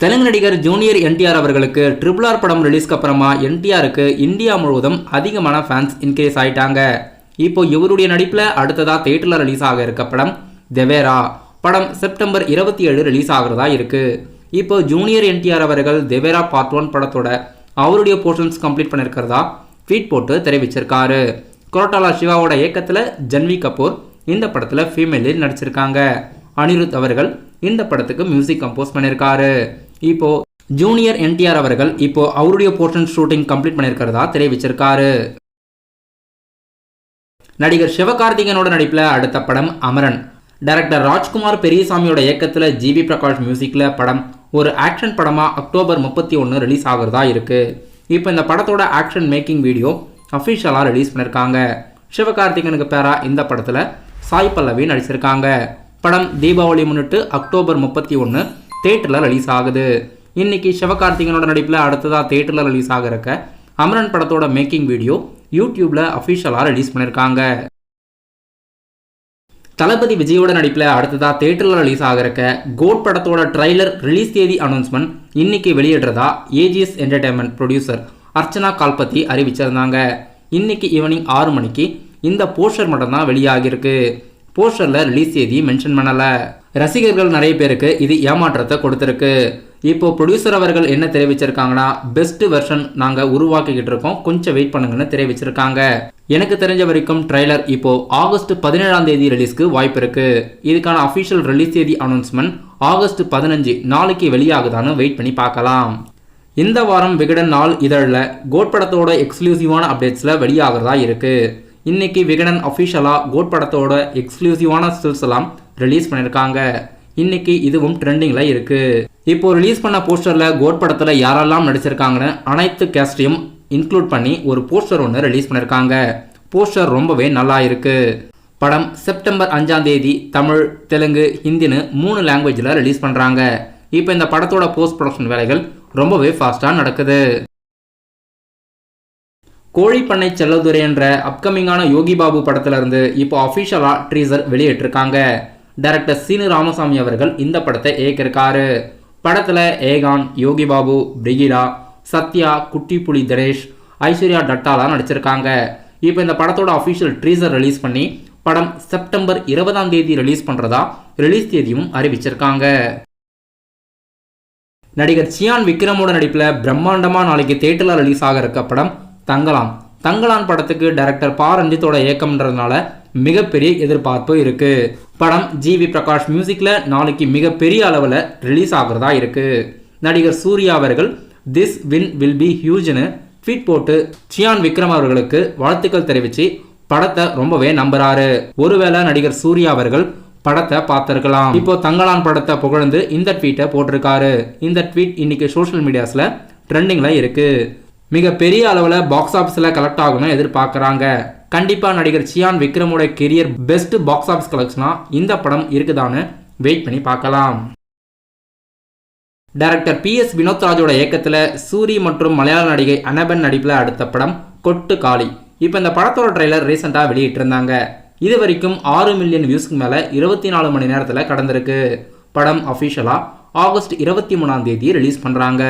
தெலுங்கு நடிகர் ஜூனியர் என்டிஆர் அவர்களுக்கு RRR படம் ரிலீஸ்க்கு அப்புறமா என்டிஆருக்கு இந்தியா முழுவதும் அதிகமான ஃபேன்ஸ் இன்க்ரீஸ் ஆயிட்டாங்க. இப்போ இவருடைய நடிப்பில் அடுத்ததா தியேட்டரில் ரிலீஸ் ஆக இருக்க படம் தேவேரா படம் செப்டம்பர் 27 ரிலீஸ் ஆகிறதா இருக்கு. இப்போ ஜூனியர் என்டிஆர் அவர்கள் தேவேரா பார்ட் 1 படத்தோட அவருடைய போர்ஷன்ஸ் கம்ப்ளீட் பண்ணியிருக்கிறதா ட்வீட் போட்டு தெரிவிச்சிருக்காரு. கொரட்டாலா சிவாவோட இயக்கத்தில் ஜன்வி கபூர் இந்த படத்தில் ஃபீமேலில் நடிச்சிருக்காங்க. அனிருத் அவர்கள் இந்த படத்துக்கு மியூசிக் கம்போஸ் பண்ணியிருக்காரு. இப்போ ஜூனியர் என்டிஆர் அவர்கள் இப்போ அவருடைய போர்ஷன் ஷூட்டிங் கம்ப்ளீட் பண்ணியிருக்கிறதா தெரிவிச்சிருக்காரு. நடிகர் சிவகார்த்திகேயனோட நடிப்பில் அடுத்த படம் அமரன். டைரக்டர் ராஜ்குமார் பெரியசாமியோட இயக்கத்தில் ஜிவி பிரகாஷ் மியூசிக்கில் படம் ஒரு ஆக்ஷன் படமாக அக்டோபர் 31 ரிலீஸ் ஆகிறதா இருக்கு. இப்போ இந்த படத்தோட ஆக்ஷன் மேக்கிங் வீடியோ அஃபிஷியலாக ரிலீஸ் பண்ணியிருக்காங்க. சிவகார்த்திகேயனுக்கு பேரா இந்த படத்தில் சாய் பல்லவி நடிச்சிருக்காங்க. படம் தீபாவளி முன்னிட்டு அக்டோபர் 31 தியேட்டரில் ரிலீஸ் ஆகுது. இன்னைக்கு சிவகார்த்திகேயனோட நடிப்பில் அடுத்ததாக தியேட்டரில் ரிலீஸ் ஆக இருக்க அமரன் படத்தோட மேக்கிங் வீடியோ யூடியூப்ல அஃபிஷியலாக ரிலீஸ் பண்ணியிருக்காங்க. தளபதி விஜயோட நடிப்பில் அடுத்ததாக தியேட்டரில் ரிலீஸ் ஆக இருக்க கோட் படத்தோட ட்ரைலர் ரிலீஸ் தேதி அனௌன்ஸ்மெண்ட் இன்னைக்கு வெளியிடுறதா ஏஜிஎஸ் என்டர்டைன்மெண்ட் ப்ரொடியூசர் அர்ச்சனா கால்பத்தி அறிவிச்சிருந்தாங்க. இன்னைக்கு ஈவினிங் 6 மணிக்கு இந்த போஸ்டர் மட்டும் தான் வெளியாகிருக்கு. போஸ்டரில் ரிலீஸ் தேதி மென்ஷன் பண்ணல. ரசிகர்கள் நிறைய பேருக்கு இது ஏமாற்றத்தை கொடுத்துருக்கு. இப்போ ப்ரொடியூசர் அவர்கள் என்ன தெரிவிச்சிருக்காங்கன்னா, பெஸ்ட் வெர்ஷன் நாங்கள் உருவாக்கிக்கிட்டு இருக்கோம், கொஞ்சம் வெயிட் பண்ணுங்கன்னு தெரிவிச்சிருக்காங்க. எனக்கு தெரிஞ்ச வரைக்கும் ட்ரைலர் இப்போ ஆகஸ்ட் 17ஆம் தேதி ரிலீஸ்க்கு வாய்ப்பு இருக்கு. இதுக்கான அஃபிஷியல் ரிலீஸ் தேதி அனௌன்ஸ்மெண்ட் ஆகஸ்ட் 15 நாளைக்கு வெளியாகுதான்னு வெயிட் பண்ணி பார்க்கலாம். இந்த வாரம் விகடன் நாள் இதழில் கோட் படத்தோட எக்ஸ்க்ளூசிவான அப்டேட்ஸில் வெளியாகிறதா இருக்கு. இன்னைக்கு விகடன் அஃபிஷியலாக கோட் படத்தோட எக்ஸ்க்ளூசிவான ஸ்டில்ஸ் எல்லாம் ரிலீஸ் பண்ணியிருக்காங்க. இன்னைக்கு இதுவும் ட்ரெண்டிங்கில் இருக்கு. இப்போ ரிலீஸ் பண்ண போஸ்டரில் கோட் படத்தில் யாரெல்லாம் நடிச்சிருக்காங்கன்னு அனைத்து கேஸ்டையும் இன்க்ளூட் பண்ணி ஒரு போஸ்டர் ஒன்று ரிலீஸ் பண்ணியிருக்காங்க. போஸ்டர் ரொம்பவே நல்லா இருக்கு. படம் செப்டம்பர் 5ஆம் தேதி தமிழ், தெலுங்கு, ஹிந்தின்னு 3 லாங்குவேஜில் ரிலீஸ் பண்ணுறாங்க. இப்போ இந்த படத்தோட போஸ்ட் ப்ரொடக்ஷன் வேலைகள் ரொம்பவே ஃபாஸ்ட்டாக நடக்குது. கோழிப்பண்ணை செல்லதுரை என்ற அப்கமிங்கான யோகி பாபு படத்திலிருந்து இப்போ அஃபிஷியலாக ட்ரீசர் வெளியிட்டிருக்காங்க. டைரக்டர் சீனு ராமசாமி அவர்கள் இந்த படத்தை இயக்கியிருக்காரு. படத்தில் ஏகான், யோகி பாபு, பிரிகிடா, சத்யா, குட்டிப்புலி தினேஷ், ஐஸ்வர்யா டட்டாலாம் நடிச்சிருக்காங்க. இப்போ இந்த படத்தோட அஃபிஷியல் ட்ரீசர் ரிலீஸ் பண்ணி படம் செப்டம்பர் 20ஆம் தேதி ரிலீஸ் பண்ணுறதா ரிலீஸ் தேதியும் அறிவிச்சிருக்காங்க. நடிகர் சியான் விக்ரமோட நடிப்பில் பிரம்மாண்டமாக நாளைக்கு தியேட்டரில் ரிலீஸ் ஆக இருக்க படம் தங்கலான். தங்கலான் படத்துக்கு டைரக்டர் பா ரஞ்சித்தோட இயக்கம்ன்றதுனால மிகப்பெரிய எதிர்பார்ப்பு இருக்கு. படம் ஜிவி பிரகாஷ் மியூசிக்ல நாளைக்கு மிகப்பெரிய அளவில் ரிலீஸ் ஆகிறதா இருக்கு. நடிகர் சூர்யா அவர்கள் திஸ் வின் வில் பி ஹியூஜ்னு ட்வீட் போட்டு சியான் விக்ரம் அவர்களுக்கு வாழ்த்துக்கள் தெரிவித்து படத்தை ரொம்பவே நம்புறாரு. ஒருவேளை நடிகர் சூர்யா அவர்கள் படத்தை பார்த்திருக்கலாம். இப்போ தங்கலான் படத்தை புகழ்ந்து இந்த ட்வீட்டை போட்டிருக்காரு. இந்த ட்வீட் இன்னைக்கு சோஷியல் மீடியாஸ்ல ட்ரெண்டிங்ல இருக்கு. மிக பெரிய அளவில் பாக்ஸ் ஆஃபீஸில் கலெக்ட் ஆகணும்னு எதிர்பார்க்குறாங்க. கண்டிப்பாக நடிகர் சியான் விக்ரமோட கெரியர் பெஸ்ட் பாக்ஸ் ஆஃபீஸ் கலெக்ஷனாக இந்த படம் இருக்குதான்னு வெயிட் பண்ணி பார்க்கலாம். டைரக்டர் PS வினோத் ராஜோட இயக்கத்தில் சூரி மற்றும் மலையாள நடிகை அனபன் நடிப்பில் அடுத்த படம் கொட்டு காளி. இப்போ இந்த படத்தோட ட்ரெய்லர் ரீசெண்டாக வெளியிட்டிருந்தாங்க. இது வரைக்கும் 6 மில்லியன் வியூஸ்க்கு மேலே 24 மணி நேரத்தில் கடந்திருக்கு. படம் அஃபிஷியலாக ஆகஸ்ட் 23ஆம் தேதி ரிலீஸ் பண்ணுறாங்க.